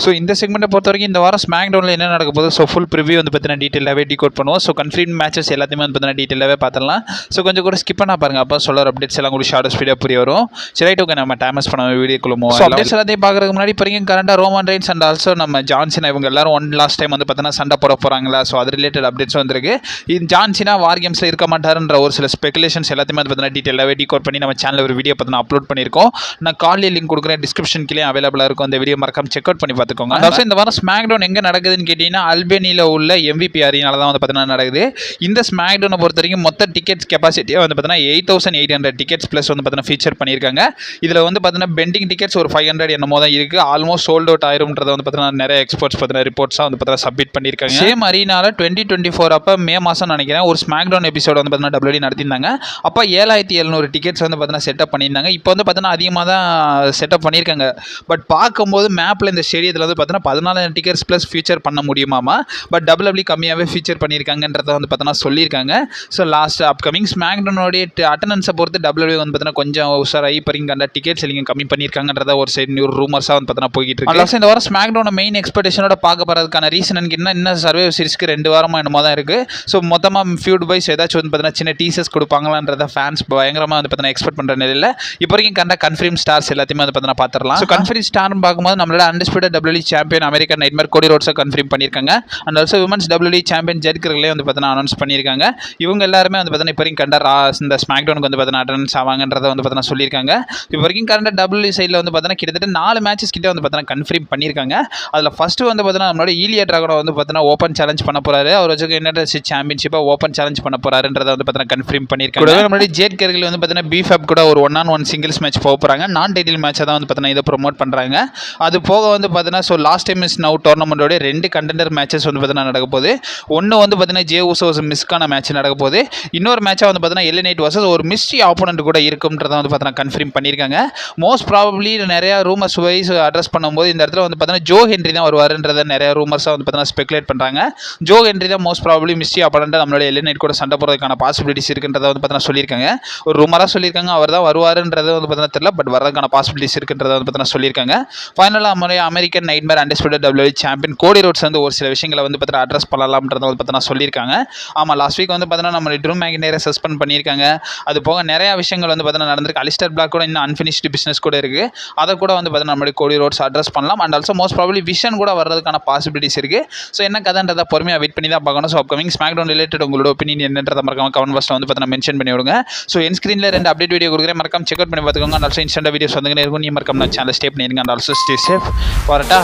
So இந்த செக்மெண்ட்டை பொறுத்த வரைக்கும் இந்த வாரம் ஸ்மாக் டவுனில் என்ன நடக்க போகுது, ஸோ ஃபுல் ப்ரிவியூ வந்து பார்த்தீங்கன்னா டீட்டெயிலாகவே டிகோட் பண்ணுவோம். ஸோ கன்ஃபர்ம் மேட்சஸ் எல்லாத்தையுமே வந்து பார்த்தீங்கன்னா டீட்டெயிலாகவே பார்த்துலாம். ஸோ கொஞ்சம் கூட ஸ்கிப் பண்ணா பாருங்க, அப்போ சொல்கிற அப்டேட்ஸ் எல்லாம் கூட ஷார்ட் ஸ்பீடாக புரிய வரும். சரி, ஓகே, நம்ம டைமஸ் பண்ண வீடியோக்குள்ள மூவ் அப்டேட்ஸ் எல்லாத்தையும் பார்க்கறதுக்கு முன்னாடி இப்போ வரைக்கும் கரண்டாக ரோமன் ரெயின்ஸ் அண்ட் ஆல்சோ நம்ம ஜான்சினா இவங்க எல்லாரும் லாஸ்ட் டைம் வந்து பார்த்தீங்கன்னா சண்டை போட போகிறாங்களா, ஸோ அது ரிலேட்டட் அப்டேட்ஸ் வந்திருக்கு. இது ஜான்சினா வார் கேம்ஸில் இருக்க மாட்டாருன்ற ஒரு சில ஸ்பெகுலேஷன்ஸ் எல்லாத்தையுமே வந்து பார்த்தீங்கன்னா டீட்டெயிலாகவே டிகோட் பண்ணி நம்ம சேனலில் ஒரு வீடியோ பார்த்தீங்கன்னா அப்லோட் பண்ணியிருக்கோம். நான் காலையில் லிங்க் கொடுக்குறேன், டிஸ்கிரிப்ஷன் கீழே அவைலபிளாக இருக்கும். அந்த வீடியோ மறக்காம செக் அவுட் பண்ணி பார்த்துக்கோங்க. ஆல்சோ இந்த வாரம் ஸ்மாக் டவுன் எங்கே நடக்குதுன்னு கேட்டிங்கன்னா அல்பேனியில் உள்ள MVP அரினால தான் வந்து பார்த்தீங்கன்னா நடக்குது. இந்த ஸ்மாக் டவுனை பொறுத்த வரைக்கும் மொத்த டிக்கெட்ஸ் கெப்பாசிட்டியாக வந்து பார்த்தீங்கன்னா 8,800 டிக்கெட்ஸ் ப்ளஸ் வந்து பார்த்தீங்கன்னா ஃபீச்சர் பண்ணியிருக்காங்க. இதில் வந்து பார்த்தீங்கன்னா பெண்டிங் டிக்கெட்ஸ் ஒரு 500 என்னமோ தான் இருக்குது. ஆல்மோஸ்ட் சோல்ட் அவுட் ஆயிரும்ன்றதை வந்து பார்த்தீங்கன்னா நிறைய எக்ஸ்போர்ட்ஸ் பார்த்தீங்கன்னா ரிப்போர்ட்ஸாக வந்து பார்த்தீங்கன்னா சப்மிட் பண்ணியிருக்காங்க. சேம் அரினால 2024 அப்போ மே மாதம் நினைக்கிறேன் ஒரு ஸ்மாக் டவுன் எபிசோட் வந்து பார்த்தீங்கன்னா WD நடத்தியிருந்தாங்க. அப்போ 7,700 டிக்கெட்ஸ் வந்து பார்த்தீங்கன்னா செட்டப் பண்ணியிருந்தாங்க. இப்போ வந்து பார்த்தீங்கன்னா அதிகமாக தான் செட்டப் பண்ணியிருக்காங்க. பட் பார்க்கும்போது மேப்பில் இந்த ஸ்டேடியத்தில் வந்து பார்த்தீங்கன்னா 14 டிக்கெட்ஸ் ப்ளஸ் ஃபீச்சர் பண்ண முடியுமாமா. பட் WWE கம்மியாகவே ஃபீச்சர் பண்ணியிருக்காங்கன்றதை வந்து பார்த்தீங்கன்னா சொல்லியிருக்காங்க. ஸோ லாஸ்ட் அப்கமிங் ஸ்மாக் டவுனோடைய அட்டண்டன்ஸை பொறுத்து WWE வந்து பார்த்தீங்கன்னா கொஞ்சம் உஷாராகி இப்போ டிக்கெட் செல்லிங் கம்மி பண்ணியிருக்காங்கன்றத ஒரு சைடு நியூ ரூமர்ஸாக வந்து பார்த்தீங்கன்னா போய்கிட்டு இருக்கு. இந்த வாரம் ஸ்மாக் டவுன் மெயின் எக்ஸ்பெக்டேஷனோட பார்க்க போகிறதுக்கான ரீசன் இன்னும் சர்வே சீரிஸ்க்கு 2 வாரமாக என்னமோ தான் இருக்குது. ஸோ மொத்தமாக ஃபியூட் வைஸ் ஏதாச்சும் வந்து பார்த்தீங்கன்னா சின்ன டீசர்ஸ் கொடுப்பாங்களான்றத ஃபேன்ஸ் பயங்கரமாக வந்து பார்த்தீங்கன்னா எக்ஸ்பெக்ட் பண்ணுற நிலையில் இப்போ வரைக்கும் கன்ஃபர்ம் ஸ்டார்ஸ் எல்லாத்தையுமே வந்து பார்த்தீங்கன்னா பார்த்துடலாம். ஸோ கன்ஃபர்ம் ஸ்டார்னு பார்க்கும்போது நம்மளோட undisputed WWE champion American nightmare Cody ரோட்ஸை கன்ஃபர்ம் பண்ணியிருக்காங்க. And also women's WWE champion Jade Cargill வந்து பார்த்தீங்கன்னா அனௌன்ஸ் பண்ணியிருக்காங்க. இவங்க எல்லாருமே வந்து பார்த்தீங்கன்னா இப்போ வரைக்கும் இந்த ஸ்மாக் டவுனுக்கு வந்து பார்த்தீங்கன்னா அட்டெண்டன்ஸ் ஆவாங்கன்றதை வந்து பார்த்தீங்கன்னா சொல்லியிருக்காங்க. இப்போ வரைக்கும் WWE சைடில் வந்து பார்த்தீங்கன்னா கிட்டத்தட்ட 4 மேட்சஸ் கிட்ட வந்து பார்த்தீங்கன்னா கன்ஃபர்ம் பண்ணியிருக்காங்க. அதில் ஃபஸ்ட்டு வந்து பார்த்தீங்கன்னா நம்மளோட ஈலியா டிராகனை வந்து பார்த்தீங்கன்னா ஓப்பன் சேலஞ்ச் பண்ண போகிறாரு. அவர் வச்சு யுனைடெட் சாம்பியன்ஷிப்பை ஓப்பன் சேலஞ்ச் பண்ண போகிறாருன்றதை வந்து பார்த்தீங்கன்னா கன்ஃபர்ம் பண்ணியிருக்காங்க. நம்மளோட ஜெட் கிரக்ல வந்து பார்த்தீங்கன்னா BFAB கூட ஒரு 1-on-1 சிங்கிள்ஸ் மேட்ச் போக போகிறாங்க. நான் டைட்டில் மேட்சை தான் வந்து பார்த்தீங்கன்னா இதை ப்ரொமோட் பண்ணுறாங்க. அது போக வந்து பார்த்தீங்கன்னா so last time is now டோர்னமெண்ட்டோட 2 கண்டெண்டர் மேட்சஸ் வந்து பார்த்தீங்கன்னா நடக்க போகுது. ஒன்று வந்து பார்த்தீங்கன்னா ஜே ஊசோ மிஸ்கான மேட்ச் நடக்க போகுது. இன்னொரு மேட்சாக வந்து பார்த்தீங்கன்னா LA Knight வர்சஸ் ஒரு மிஸ்ட்ரி ஆப்போனண்ட் கூட இருக்கும்ன்றதை வந்து பார்த்தீங்கன்னா கன்ஃபர்ம் பண்ணியிருக்காங்க. மோஸ்ட் ப்ராபப்ளி நிறையா ரூமர்ஸ் வைஸ் அட்ரஸ் பண்ணும்போது இந்த இடத்துல வந்து பார்த்தீங்கன்னா ஜோ ஹென்ரி தான் வருவாருன்றதை நிறைய ரூமர்ஸாக வந்து பார்த்தீங்கன்னா ஸ்பெகுலேட் பண்ணுறாங்க. ஜோ ஹென்ரி தான் மோஸ்ட் ப்ராபப்ளி மிஸ்ட்ரி ஆப்போனண்ட் நம்மளோட LA Knight கூட சண்டை போகிறதுக்கான பாசிபிலிட்டிஸ் இருக்குன்றதை வந்து பார்த்தீங்கன்னா சொல்லியிருக்காங்க. ஒரு ரூமராக சொல்லியிருக்காங்க, அவர் தான் வருவாருன்றது வந்து பார்த்தீங்கன்னா தெரியல, பட் வரதுக்கான பாசிபிலிட்டிஸ் இருக்குன்றதை வந்து பார்த்தீங்கன்னா சொல்லியிருக்காங்க. ஃபைனலாக நம்மளுடைய American nightmare undisputed WWE champion கோடி ரோட்ஸ் வந்து ஒரு சில விஷயங்களை வந்து பார்த்தீங்கன்னா அட்ரஸ் பண்ணலாம்ன்றதை வந்து பார்த்தீங்கன்னா சொல்லியிருக்காங்க. ஆமாம், லாஸ்ட் வீக் வந்து பார்த்தீங்கன்னா நம்ம ட்ரூ மேக்னேரை சஸ்பெண்ட் பண்ணியிருக்காங்க. அது போக நிறையா விஷயங்கள் வந்து பார்த்தீங்கன்னா நடந்திருக்கு. அலிஸ்டர் பிளாக் கூட இன்னும் அன்ஃபினிஷ்டு பிஸ்னஸ் கூட இருக்குது. அதை கூட வந்து பார்த்தீங்கன்னா நம்மளுடைய கோடி ரோட்ஸ் அட்ரஸ் பண்ணலாம். And also most probably vision கூட வர்றதுக்கான பாசிபிலிட்டிஸ் இருக்குது. ஸோ என்ன கதைன்றதை பொறுமையாக வெயிட் பண்ணி தான் பார்க்கணும். So upcoming SmackDown related உங்களோட ஒப்பீனியன் என்னன்றதை மறக்காம கமெண்ட் பாக்ஸில் வந்து பார்த்தீங்கன்னா மென்ஷன் பண்ணி விடுங்க. ஸோ என் ஸ்க்ரீனில் 2 அப்டேட் வீடியோ கொடுக்குறேன், மறக்காம செக் அவுட் பண்ணி பார்த்துக்கோங்க. அண்ட் ஆல்சோ இன்ஸ்டன்ட் வீடியோஸ் வந்துங்க இருக்கும். நீ மறக்காம நான் சேனல் ஸ்டே பண்ணிடுங்க. And also stay safe. வரட்டா.